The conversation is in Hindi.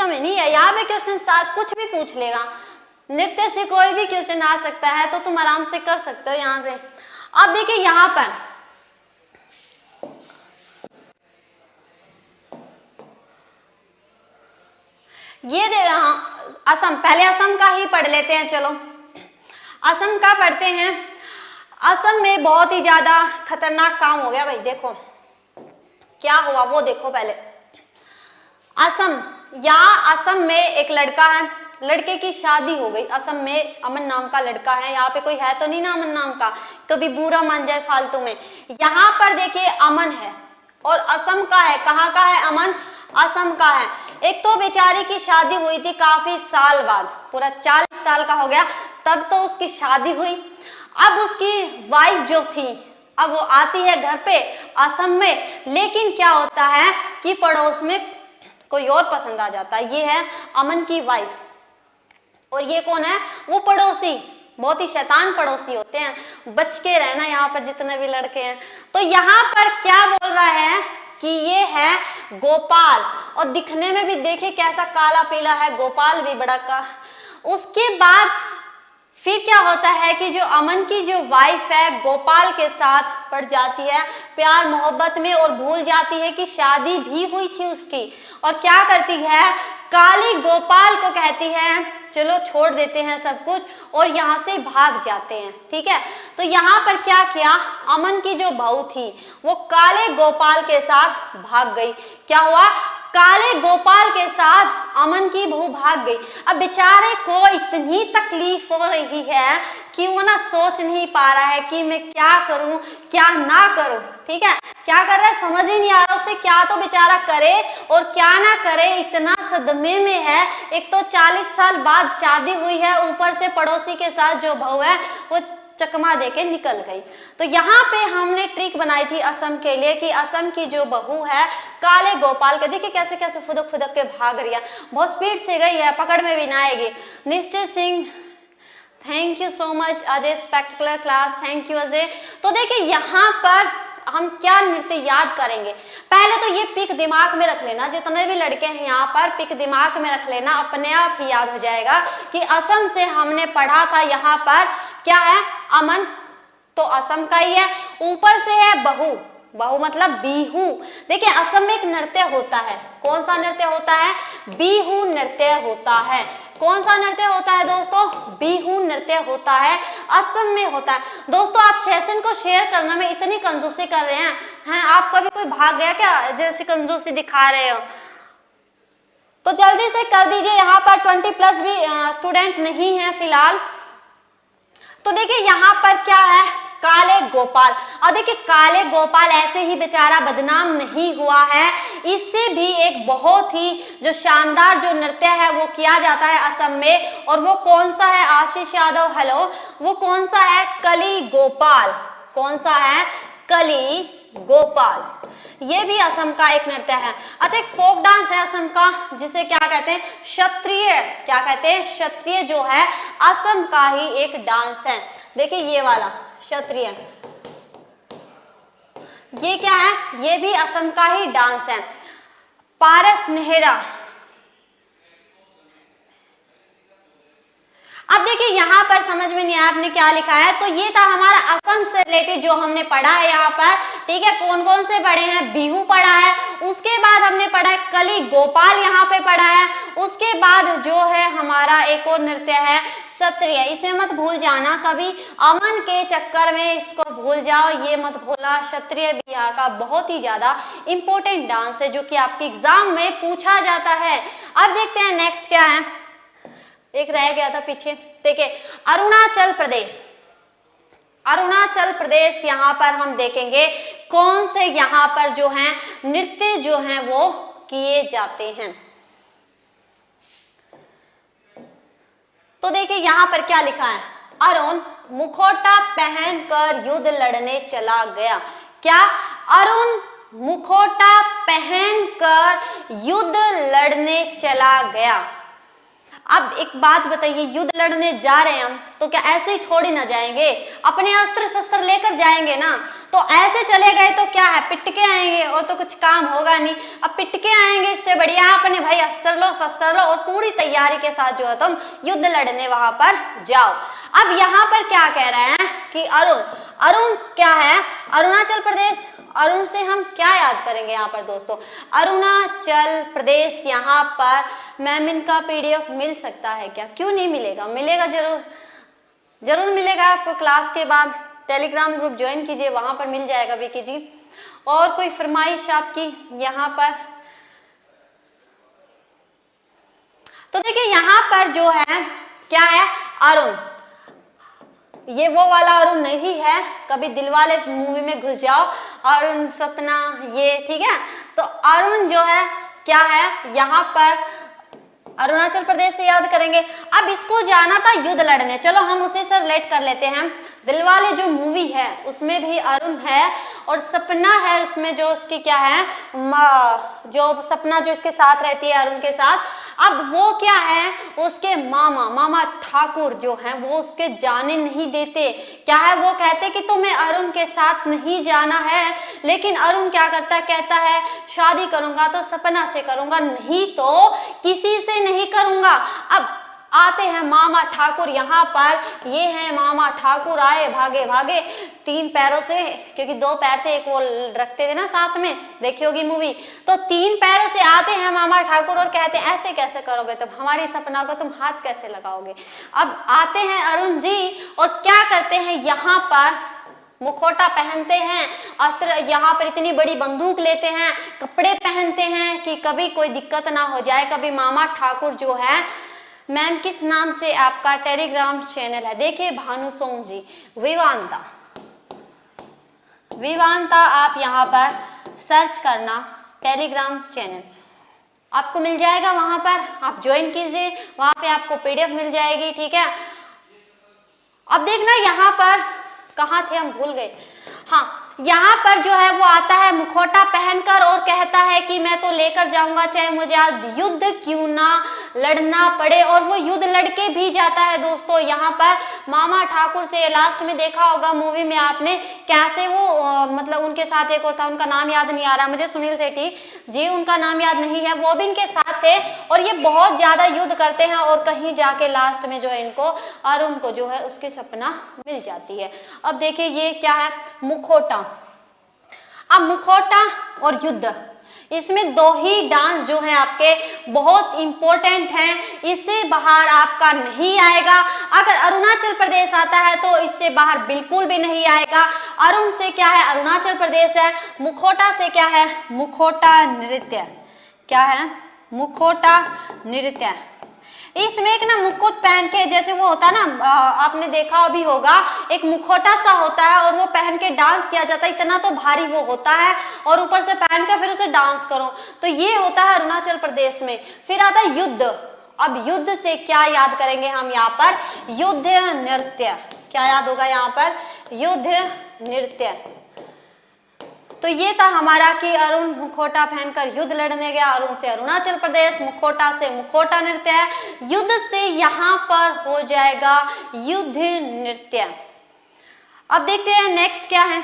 वीडियो में नहीं है, यहाँ पे क्वेश्चन कुछ भी पूछ लेगा, नृत्य से कोई भी क्वेश्चन आ सकता है, तो तुम आराम से कर सकते हो यहाँ से। अब देखिए यहाँ पर ये असम, पहले असम का ही पढ़ लेते हैं, चलो असम का पढ़ते हैं। असम में बहुत ही ज्यादा खतरनाक काम हो गया भाई, देखो क्या हुआ वो देखो पहले। असम में एक लड़का है, लड़के की शादी हो गई। असम में अमन नाम का लड़का है, यहाँ पे कोई है तो नहीं ना अमन नाम का, कभी बुरा मान जाए फालतू में। यहाँ पर देखिए अमन है और असम का है, कहाँ का है अमन, असम का है। एक तो बेचारी की शादी हुई थी काफी साल बाद, पूरा 40 साल का हो गया तब तो उसकी शादी हुई। अब उसकी वाइफ जो थी, अब वो आती है घर पे असम में, लेकिन क्या होता है कि पड़ोस में कोई और पसंद आ जाता है। ये है अमन की वाइफ और ये कौन है, वो पड़ोसी, बहुत ही शैतान पड़ोसी होते हैं, बच के रहना यहाँ पर जितने भी लड़के हैं। तो यहाँ पर क्या बोल रहा है कि ये है गोपाल, और दिखने में भी देखे कैसा काला पीला है, गोपाल भी बड़ा का। उसके बाद फिर क्या होता है कि जो अमन की जो वाइफ है गोपाल के साथ पड़ जाती है प्यार मोहब्बत में और भूल जाती है कि शादी भी हुई थी उसकी, और क्या करती है, काली गोपाल को कहती है चलो छोड़ देते हैं सब कुछ और यहाँ से भाग जाते हैं। ठीक है, तो यहाँ पर क्या किया, अमन की जो बहू थी वो काले गोपाल के साथ भाग गई। क्या हुआ, काले गोपाल के साथ अमन की बहू भाग गई। अब बेचारे को इतनी तकलीफ हो रही है कि वो ना सोच नहीं पा रहा है कि मैं क्या करूं क्या ना करूं। ठीक है, क्या कर रहा है समझ ही नहीं आ रहा उसे, क्या तो बेचारा करे और क्या ना करे, इतना सदमे में है। एक तो 40 साल बाद शादी हुई है, ऊपर से पड़ोसी के साथ जो बहू है वो चकमा देके निकल गई। तो यहाँ पे हमने ट्रिक बनाई थी असम के लिए कि असम की जो बहू है काले गोपाल के, देखिए कैसे कैसे फुदक फुदक के भाग रही है, बहुत स्पीड से गई है, पकड़ में भी ना आएगी। निश्चित Singh, thank you so much Ajay, spectacular class, thank you Ajay. तो देखिए यहाँ पर हम क्या नृत्य याद करेंगे, पहले तो ये पिक दिमाग में रख लेना, जितने भी लड़के हैं यहाँ पर पिक दिमाग में रख लेना, अपने आप ही याद हो जाएगा कि असम से हमने पढ़ा था यहाँ पर क्या है, अमन तो असम का ही है, ऊपर से है बहू, बहू मतलब बिहू। देखिए असम में एक नृत्य होता है, कौन सा नृत्य होता है, बिहू नृत्य होता है। कौन सा नृत्य होता है दोस्तों, बिहू नृत्य होता है, असम में होता है। दोस्तों आप सेशन को शेयर करने में इतनी कंजूसी कर रहे हैं, आप कभी कोई भाग गया क्या जैसी कंजूसी दिखा रहे हो, तो जल्दी से कर दीजिए। यहाँ पर 20+ भी स्टूडेंट नहीं है फिलहाल। तो देखिए यहाँ पर क्या है, काले गोपाल। और देखिए काले गोपाल ऐसे ही बेचारा बदनाम नहीं हुआ है, इससे भी एक बहुत ही जो शानदार जो नृत्य है वो किया जाता है असम में, और वो कौन सा है, आशीष यादव हेलो, वो कौन सा है, कली गोपाल। कौन सा है, कली गोपाल, ये भी असम का एक नृत्य है। अच्छा एक फोक डांस है असम का जिसे क्या कहते हैं, क्षत्रिय, क्या कहते हैं, क्षत्रिय जो है असम का ही एक डांस है। देखिए ये वाला क्षत्रिय, ये क्या है, ये भी असम का ही डांस है। पारस नेहरा, अब देखिए यहाँ पर समझ में नहीं आया आपने क्या लिखा है, तो ये था हमारा असम से रिलेटेड जो हमने पढ़ा है यहाँ पर। ठीक है, कौन कौन से पढ़े हैं, बिहू पढ़ा है, उसके बाद हमने पढ़ा है कली गोपाल यहाँ पे पढ़ा है, उसके बाद जो है हमारा एक और नृत्य है क्षत्रिय, इसे मत भूल जाना कभी, अमन के चक्कर में इसको भूल जाओ, ये मत भूलना। क्षत्रिय भी यहाँ का बहुत ही ज्यादा इंपॉर्टेंट डांस है जो कि आपके एग्जाम में पूछा जाता है। अब देखते हैं नेक्स्ट क्या है, एक रह गया था पीछे, देखिए अरुणाचल प्रदेश। अरुणाचल प्रदेश यहाँ पर हम देखेंगे कौन से यहाँ पर जो है नृत्य जो हैं वो किए जाते हैं। तो देखिए यहाँ पर क्या लिखा है, अरुण मुखौटा पहनकर युद्ध लड़ने चला गया। क्या, अरुण मुखौटा पहनकर युद्ध लड़ने चला गया। अब एक बात बताइए, युद्ध लड़ने जा रहे हैं हम तो क्या ऐसे ही थोड़ी ना जाएंगे, अपने अस्त्र शस्त्र लेकर जाएंगे ना। तो ऐसे चले गए तो क्या है, पिट के आएंगे और तो कुछ काम होगा नहीं। अब पिट के आएंगे, इससे बढ़िया अपने भाई अस्त्र लो, शस्त्र लो और पूरी तैयारी के साथ जो है तुम युद्ध लड़ने वहां पर जाओ। अब यहाँ पर क्या कह रहे हैं कि अरुण क्या है, अरुणाचल प्रदेश। अरुण से हम क्या याद करेंगे यहाँ पर दोस्तों, अरुणाचल प्रदेश। यहाँ पर मैम इनका PDF मिल सकता है क्या, क्यों नहीं मिलेगा, मिलेगा जरूर मिलेगा आपको। क्लास के बाद टेलीग्राम ग्रुप ज्वाइन कीजिए, वहां पर मिल जाएगा विकी जी। और कोई फरमाइश आपकी यहाँ पर, तो देखिए यहाँ पर जो है क्या है, अरुण, ये वो वाला अरुण नहीं है, कभी दिलवाले मूवी में घुस जाओ, अरुण सपना ये, ठीक है। तो अरुण जो है क्या है, यहाँ पर अरुणाचल प्रदेश से याद करेंगे। अब इसको जाना था युद्ध लड़ने, चलो हम उसे से रिलेट कर लेते हैं। दिलवाले जो मूवी है उसमें भी अरुण है और सपना है उसमें, जो उसकी क्या है, जो सपना जो इसके साथ रहती है अरुण के साथ। अब वो क्या है, उसके मामा ठाकुर जो हैं वो उसके जाने नहीं देते। क्या है, वो कहते कि तुम्हें अरुण के साथ नहीं जाना है, लेकिन अरुण क्या करता है, कहता है शादी करूंगा तो सपना से करूंगा, नहीं तो किसी से नहीं करूंगा। अब आते हैं मामा ठाकुर यहाँ पर, ये है मामा ठाकुर, आए भागे भागे 3 पैरों से, क्योंकि 2 पैर थे, एक वो रखते थे ना साथ में, देखी होगी मूवी। तो 3 पैरों से आते हैं मामा ठाकुर और कहते हैं ऐसे कैसे करोगे तुम, हमारी सपना को तुम हाथ कैसे लगाओगे। अब आते हैं अरुण जी और क्या करते हैं, यहाँ पर मुखौटा पहनते हैं, अस्त्र, यहाँ पर इतनी बड़ी बंदूक लेते हैं, कपड़े पहनते हैं कि कभी कोई दिक्कत ना हो जाए। कभी मामा ठाकुर जो है, मैम किस नाम से आपका टेलीग्राम चैनल है, देखिए भानु सोम जी, विवांता आप यहाँ पर सर्च करना टेलीग्राम चैनल, आपको मिल जाएगा, वहां पर आप ज्वाइन कीजिए, वहां पे आपको PDF मिल जाएगी, ठीक है। अब देखना यहाँ पर कहाँ थे, हम भूल गए। हाँ, यहाँ पर जो है वो आता है मुखौटा पहनकर और कहता है कि मैं तो लेकर जाऊंगा चाहे मुझे आज युद्ध क्यों ना लड़ना पड़े, और वो युद्ध लड़के भी जाता है दोस्तों। यहाँ पर मामा ठाकुर से लास्ट में देखा होगा मूवी में आपने, कैसे वो मतलब उनके साथ एक और था, उनका नाम याद नहीं आ रहा मुझे, सुनील शेट्टी जी, उनका नाम याद नहीं है, वो भी इनके साथ थे और ये बहुत ज्यादा युद्ध करते हैं और कहीं जाके लास्ट में जो है इनको अरुण को जो है उसकी सपना मिल जाती है। अब देखिए ये क्या है, मुखौटा। अब मुखौटा और युद्ध, इसमें 2 ही डांस जो है आपके बहुत इंपॉर्टेंट हैं, इससे बाहर आपका नहीं आएगा। अगर अरुणाचल प्रदेश आता है तो इससे बाहर बिल्कुल भी नहीं आएगा। अरुण से क्या है, अरुणाचल प्रदेश है, मुखौटा से क्या है, मुखौटा नृत्य, क्या है, मुखौटा नृत्य। इसमें एक ना मुकुट पहन के, जैसे वो होता है ना, आपने देखा भी होगा, एक मुखौटा सा होता है और वो पहन के डांस किया जाता है, इतना तो भारी वो होता है और ऊपर से पहन के फिर उसे डांस करो, तो ये होता है अरुणाचल प्रदेश में। फिर आता है युद्ध। अब युद्ध से क्या याद करेंगे हम यहाँ पर, युद्ध नृत्य, क्या याद होगा यहाँ पर, युद्ध नृत्य। तो ये था हमारा कि अरुण मुखौटा पहनकर युद्ध लड़ने गया, अरुण से अरुणाचल प्रदेश, मुखौटा से मुखौटा नृत्य है, युद्ध से यहाँ पर हो जाएगा युद्ध नृत्य। अब देखते हैं नेक्स्ट क्या है,